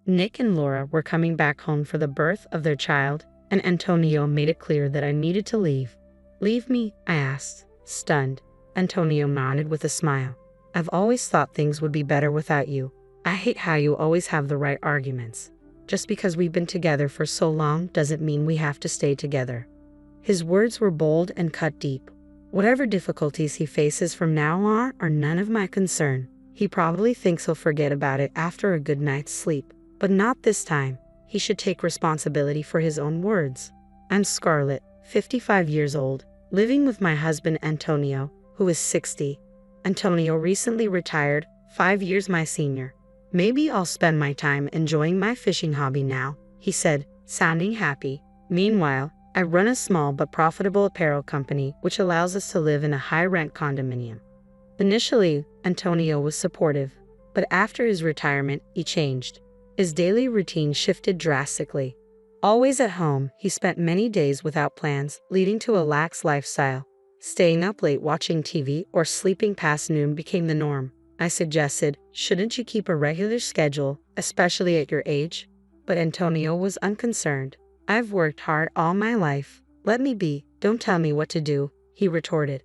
Nick and Laura were coming back home for the birth of their child, and Antonio made it clear that I needed to leave. "Leave me?" I asked, stunned. Antonio nodded with a smile. "I've always thought things would be better without you. I hate how you always have the right arguments. Just because we've been together for so long doesn't mean we have to stay together." His words were bold and cut deep. Whatever difficulties he faces from now on are none of my concern. He probably thinks he'll forget about it after a good night's sleep. But not this time. He should take responsibility for his own words. I'm Scarlett, 55 years old, living with my husband Antonio, who is 60. Antonio recently retired, 5 years my senior. "Maybe I'll spend my time enjoying my fishing hobby now," he said, sounding happy. Meanwhile, I run a small but profitable apparel company which allows us to live in a high-rent condominium. Initially, Antonio was supportive, but after his retirement, he changed. His daily routine shifted drastically. Always at home, he spent many days without plans, leading to a lax lifestyle. Staying up late watching TV or sleeping past noon became the norm. I suggested, "Shouldn't you keep a regular schedule, especially at your age?" But Antonio was unconcerned. "I've worked hard all my life. Let me be, don't tell me what to do," he retorted.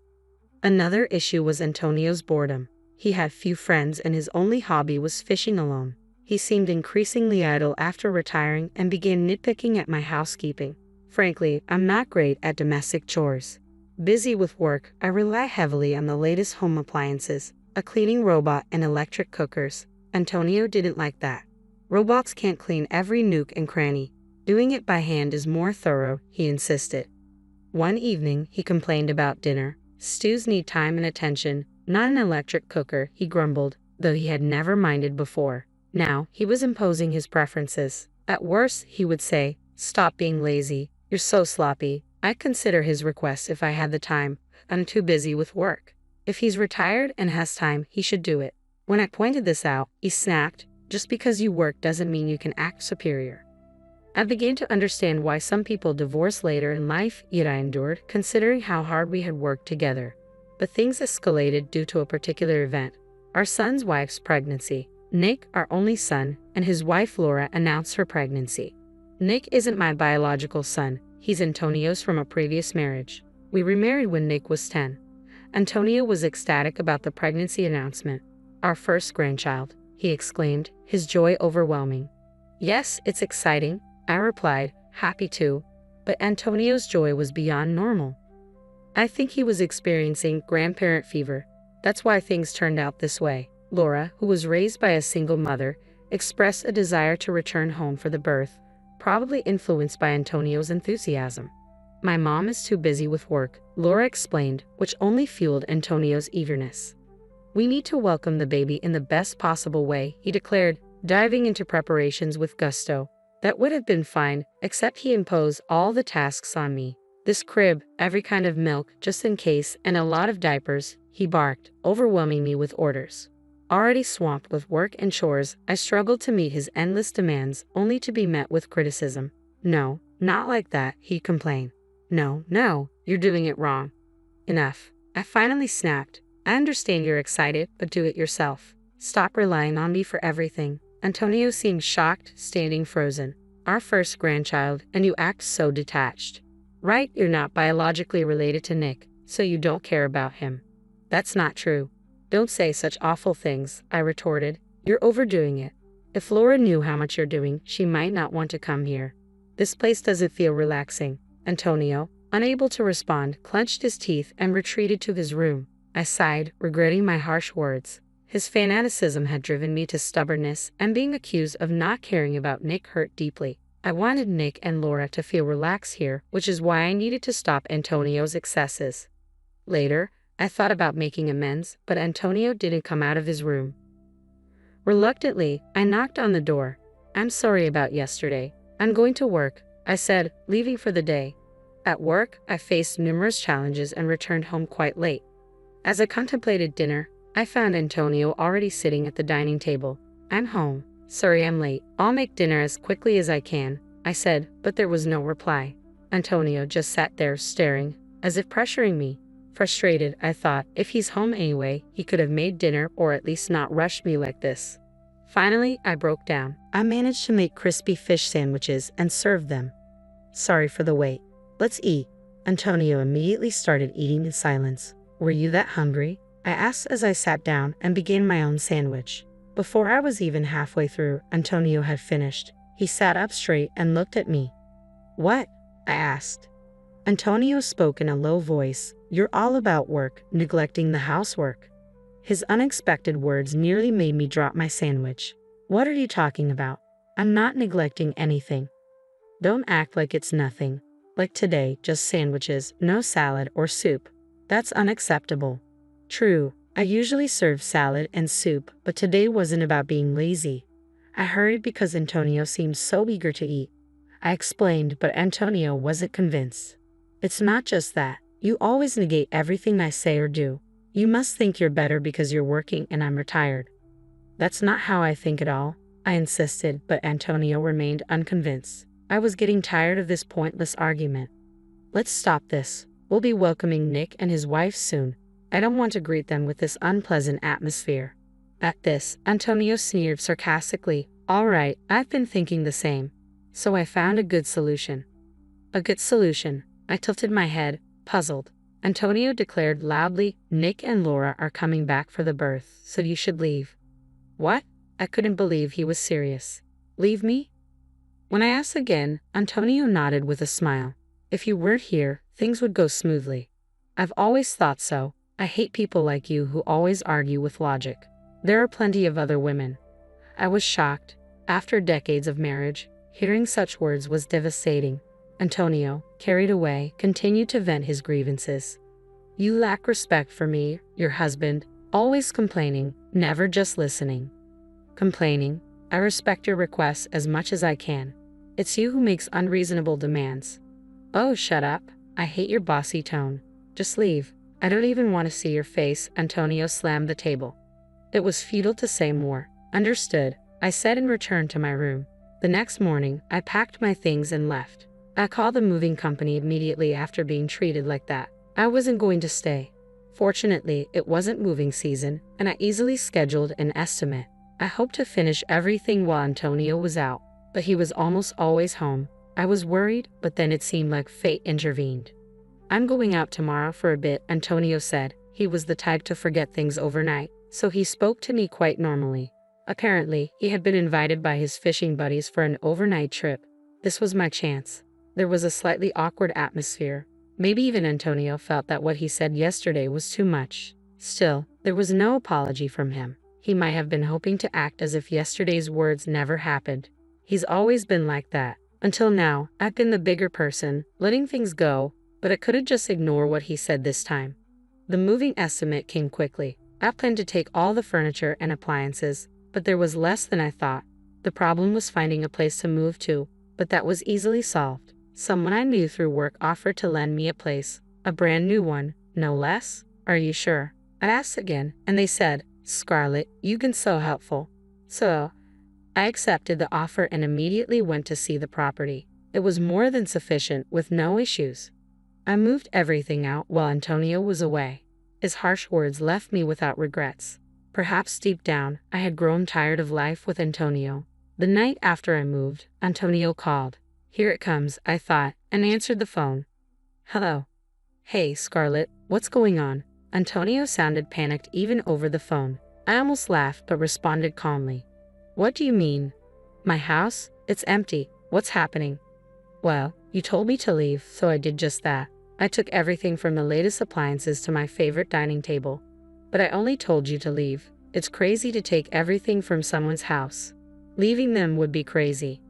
Another issue was Antonio's boredom. He had few friends and his only hobby was fishing alone. He seemed increasingly idle after retiring and began nitpicking at my housekeeping. Frankly, I'm not great at domestic chores. Busy with work, I rely heavily on the latest home appliances, a cleaning robot and electric cookers. Antonio didn't like that. "Robots can't clean every nook and cranny. Doing it by hand is more thorough," he insisted. One evening, he complained about dinner. "Stews need time and attention, not an electric cooker," he grumbled, though he had never minded before. Now, he was imposing his preferences. At worst, he would say, "Stop being lazy. You're so sloppy." I'd consider his request if I had the time. "I'm too busy with work." If he's retired and has time, he should do it. When I pointed this out, he snapped, "Just because you work doesn't mean you can act superior." I began to understand why some people divorce later in life, yet I endured, considering how hard we had worked together. But things escalated due to a particular event. Our son's wife's pregnancy. Nick, our only son, and his wife Laura announced her pregnancy. Nick isn't my biological son. He's Antonio's from a previous marriage. We remarried when Nick was 10. Antonio was ecstatic about the pregnancy announcement. "Our first grandchild," he exclaimed, his joy overwhelming. "Yes, it's exciting," I replied, happy too. But Antonio's joy was beyond normal. I think he was experiencing grandparent fever. That's why things turned out this way. Laura, who was raised by a single mother, expressed a desire to return home for the birth, probably influenced by Antonio's enthusiasm. "My mom is too busy with work," Laura explained, which only fueled Antonio's eagerness. "We need to welcome the baby in the best possible way," he declared, diving into preparations with gusto. That would have been fine, except he imposed all the tasks on me. "This crib, every kind of milk, just in case, and a lot of diapers," he barked, overwhelming me with orders. Already swamped with work and chores, I struggled to meet his endless demands, only to be met with criticism. "No, not like that," he complained. No, you're doing it wrong." "Enough," I finally snapped. "I understand you're excited, but do it yourself. Stop relying on me for everything." Antonio seemed shocked, standing frozen. "Our first grandchild, and you act so detached." "Right, you're not biologically related to Nick, so you don't care about him." "That's not true." "Don't say such awful things," I retorted. "You're overdoing it. If Laura knew how much you're doing, she might not want to come here. This place doesn't feel relaxing." Antonio, unable to respond, clenched his teeth and retreated to his room. I sighed, regretting my harsh words. His fanaticism had driven me to stubbornness, and being accused of not caring about Nick hurt deeply. I wanted Nick and Laura to feel relaxed here, which is why I needed to stop Antonio's excesses. Later, I thought about making amends, but Antonio didn't come out of his room. Reluctantly, I knocked on the door. "I'm sorry about yesterday. I'm going to work," I said, leaving for the day. At work, I faced numerous challenges and returned home quite late. As I contemplated dinner, I found Antonio already sitting at the dining table. "I'm home. Sorry I'm late. I'll make dinner as quickly as I can," I said, but there was no reply. Antonio just sat there staring, as if pressuring me. Frustrated, I thought, if he's home anyway, he could have made dinner or at least not rushed me like this. Finally, I broke down. I managed to make crispy fish sandwiches and served them. Sorry for the wait. Let's eat. Antonio immediately started eating in silence. Were you that hungry? I asked as I sat down and began my own sandwich. Before I was even halfway through, Antonio had finished. He sat up straight and looked at me. What? I asked. Antonio spoke in a low voice. You're all about work, neglecting the housework. His unexpected words nearly made me drop my sandwich. What are you talking about? I'm not neglecting anything. Don't act like it's nothing. Like today, just sandwiches, no salad or soup. That's unacceptable. True, I usually serve salad and soup, but today wasn't about being lazy. I hurried because Antonio seemed so eager to eat. I explained, but Antonio wasn't convinced. It's not just that. You always negate everything I say or do. You must think you're better because you're working and I'm retired. That's not how I think at all, I insisted, but Antonio remained unconvinced. I was getting tired of this pointless argument. Let's stop this. We'll be welcoming Nick and his wife soon. I don't want to greet them with this unpleasant atmosphere. At this, Antonio sneered sarcastically. All right, I've been thinking the same. So I found a good solution. A good solution. I tilted my head, puzzled. Antonio declared loudly, Nick and Laura are coming back for the birth, so you should leave. What? I couldn't believe he was serious. Leave me? When I asked again, Antonio nodded with a smile. If you weren't here, things would go smoothly. I've always thought so. I hate people like you who always argue with logic. There are plenty of other women. I was shocked. After decades of marriage, hearing such words was devastating. Antonio, carried away, continued to vent his grievances. You lack respect for me, your husband, always complaining, never just listening. Complaining? I respect your requests as much as I can. It's you who makes unreasonable demands. Oh, shut up. I hate your bossy tone. Just leave. I don't even want to see your face. Antonio slammed the table. It was futile to say more. Understood, I said and returned to my room. The next morning, I packed my things and left. I called the moving company immediately after being treated like that. I wasn't going to stay. Fortunately, it wasn't moving season, and I easily scheduled an estimate. I hoped to finish everything while Antonio was out, but he was almost always home. I was worried, but then it seemed like fate intervened. I'm going out tomorrow for a bit, Antonio said. He was the type to forget things overnight, so he spoke to me quite normally. Apparently, he had been invited by his fishing buddies for an overnight trip. This was my chance. There was a slightly awkward atmosphere. Maybe even Antonio felt that what he said yesterday was too much. Still, there was no apology from him. He might have been hoping to act as if yesterday's words never happened. He's always been like that. Until now, I've been the bigger person, letting things go, but I couldn't just ignore what he said this time. The moving estimate came quickly. I planned to take all the furniture and appliances, but there was less than I thought. The problem was finding a place to move to, but that was easily solved. Someone I knew through work offered to lend me a place, a brand new one, no less. Are you sure? I asked again, and they said, Scarlett, you've been so helpful. So, I accepted the offer and immediately went to see the property. It was more than sufficient, with no issues. I moved everything out while Antonio was away. His harsh words left me without regrets. Perhaps deep down, I had grown tired of life with Antonio. The night after I moved, Antonio called. Here it comes, I thought, and answered the phone. Hello. Hey, Scarlett, what's going on? Antonio sounded panicked even over the phone. I almost laughed but responded calmly. What do you mean? My house? It's empty. What's happening? Well, you told me to leave, so I did just that. I took everything from the latest appliances to my favorite dining table. But I only told you to leave. It's crazy to take everything from someone's house. Leaving them would be crazy.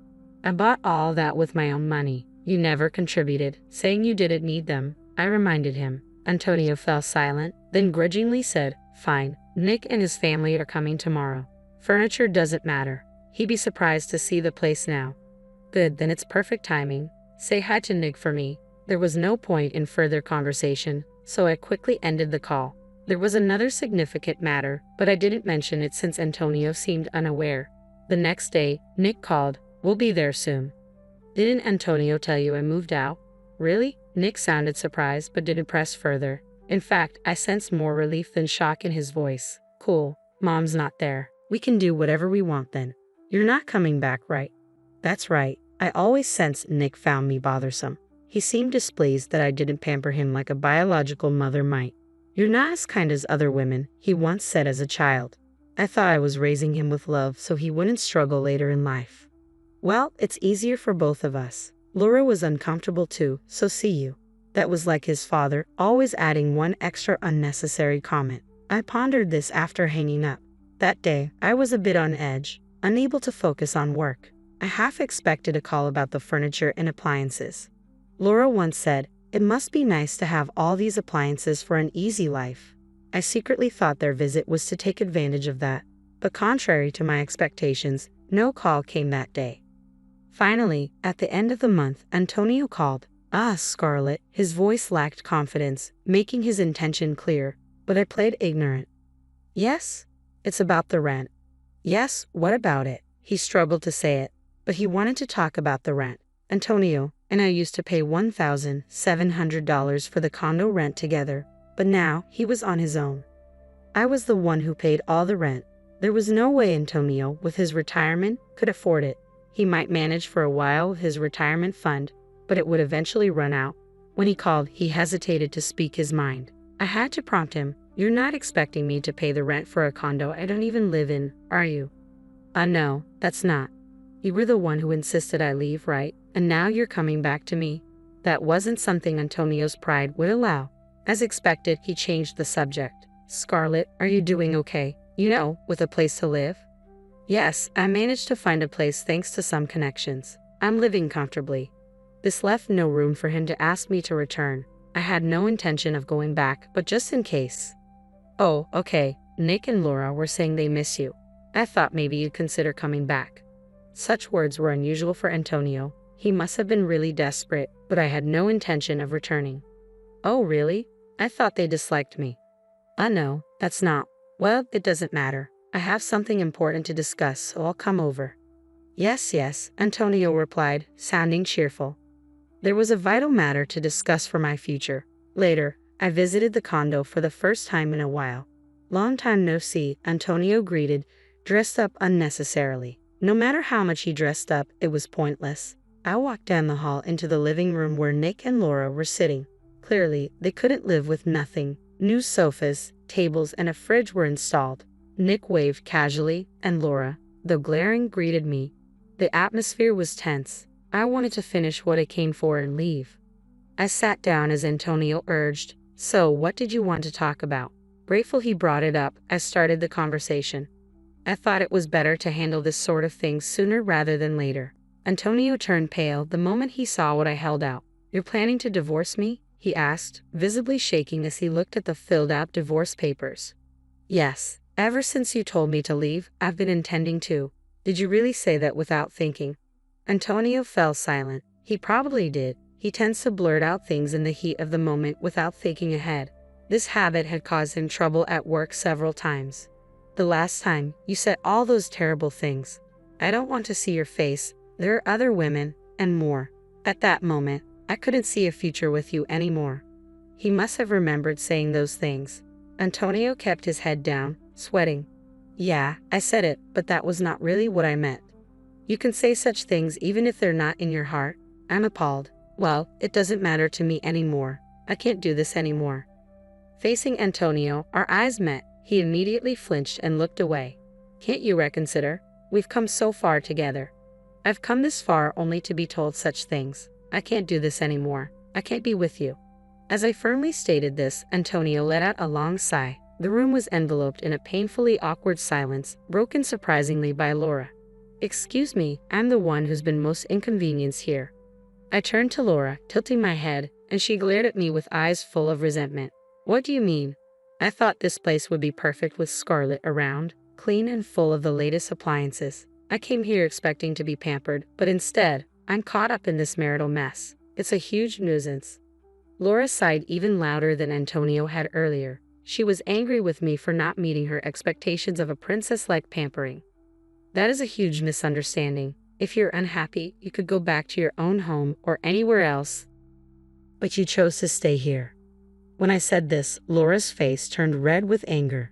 I bought all that with my own money. You never contributed, saying you didn't need them. I reminded him. Antonio fell silent, then grudgingly said, Fine, Nick and his family are coming tomorrow. Furniture doesn't matter. He'd be surprised to see the place now. Good, then it's perfect timing. Say hi to Nick for me. There was no point in further conversation, so I quickly ended the call. There was another significant matter, but I didn't mention it since Antonio seemed unaware. The next day, Nick called. We'll be there soon. Didn't Antonio tell you I moved out? Really? Nick sounded surprised but didn't press further. In fact, I sensed more relief than shock in his voice. Cool, Mom's not there. We can do whatever we want then. You're not coming back, right? That's right. I always sensed Nick found me bothersome. He seemed displeased that I didn't pamper him like a biological mother might. You're not as kind as other women, he once said as a child. I thought I was raising him with love so he wouldn't struggle later in life. Well, it's easier for both of us. Laura was uncomfortable too, so see you. That was like his father, always adding one extra unnecessary comment. I pondered this after hanging up. That day, I was a bit on edge, unable to focus on work. I half expected a call about the furniture and appliances. Laura once said, "It must be nice to have all these appliances for an easy life." I secretly thought their visit was to take advantage of that, but contrary to my expectations, no call came that day. Finally, at the end of the month, Antonio called. "Ah, Scarlett," his voice lacked confidence, making his intention clear, but I played ignorant. "Yes? It's about the rent." "Yes, what about it?" He struggled to say it, but he wanted to talk about the rent. Antonio and I used to pay $1,700 for the condo rent together, but now he was on his own. I was the one who paid all the rent. There was no way Antonio, with his retirement, could afford it. He might manage for a while with his retirement fund, but it would eventually run out. When he called, he hesitated to speak his mind. I had to prompt him. "You're not expecting me to pay the rent for a condo I don't even live in, are you?" No, that's not. You were the one who insisted I leave, right? And now you're coming back to me?" That wasn't something Antonio's pride would allow. As expected, he changed the subject. "Scarlett, are you doing okay? With a place to live?" "Yes, I managed to find a place thanks to some connections. I'm living comfortably." This left no room for him to ask me to return. I had no intention of going back, but just in case. "Oh, okay. Nick and Laura were saying they miss you. I thought maybe you'd consider coming back." Such words were unusual for Antonio. He must have been really desperate, but I had no intention of returning. "Oh, really? I thought they disliked me." No, that's not. Well, it doesn't matter. I have something important to discuss, so I'll come over." Yes, Antonio replied, sounding cheerful. There was a vital matter to discuss for my future. Later, I visited the condo for the first time in a while. "Long time no see," Antonio greeted, dressed up unnecessarily. No matter how much he dressed up, it was pointless. I walked down the hall into the living room where Nick and Laura were sitting. Clearly, they couldn't live with nothing. New sofas, tables, and a fridge were installed. Nick waved casually, and Laura, though glaring, greeted me. The atmosphere was tense. I wanted to finish what I came for and leave. I sat down as Antonio urged. "So, what did you want to talk about?" Grateful he brought it up, I started the conversation. I thought it was better to handle this sort of thing sooner rather than later. Antonio turned pale the moment he saw what I held out. "You're planning to divorce me?" he asked, visibly shaking as he looked at the filled-out divorce papers. "Yes. Ever since you told me to leave, I've been intending to." "Did you really say that without thinking?" Antonio fell silent. He probably did. He tends to blurt out things in the heat of the moment without thinking ahead. This habit had caused him trouble at work several times. "The last time, you said all those terrible things. I don't want to see your face. There are other women, and more." At that moment, I couldn't see a future with you anymore. He must have remembered saying those things. Antonio kept his head down, sweating. "Yeah, I said it, but that was not really what I meant." "You can say such things even if they're not in your heart." I'm appalled. "Well, it doesn't matter to me anymore. I can't do this anymore." Facing Antonio, our eyes met. He immediately flinched and looked away. "Can't you reconsider? We've come so far together." "I've come this far only to be told such things. I can't do this anymore. I can't be with you." As I firmly stated this, Antonio let out a long sigh. The room was enveloped in a painfully awkward silence, broken surprisingly by Laura. "Excuse me, I'm the one who's been most inconvenienced here." I turned to Laura, tilting my head, and she glared at me with eyes full of resentment. "What do you mean? I thought this place would be perfect with Scarlett around, clean and full of the latest appliances. I came here expecting to be pampered, but instead, I'm caught up in this marital mess. It's a huge nuisance." Laura sighed even louder than Antonio had earlier. She was angry with me for not meeting her expectations of a princess-like pampering. "That is a huge misunderstanding. If you're unhappy, you could go back to your own home or anywhere else. But you chose to stay here." When I said this, Laura's face turned red with anger.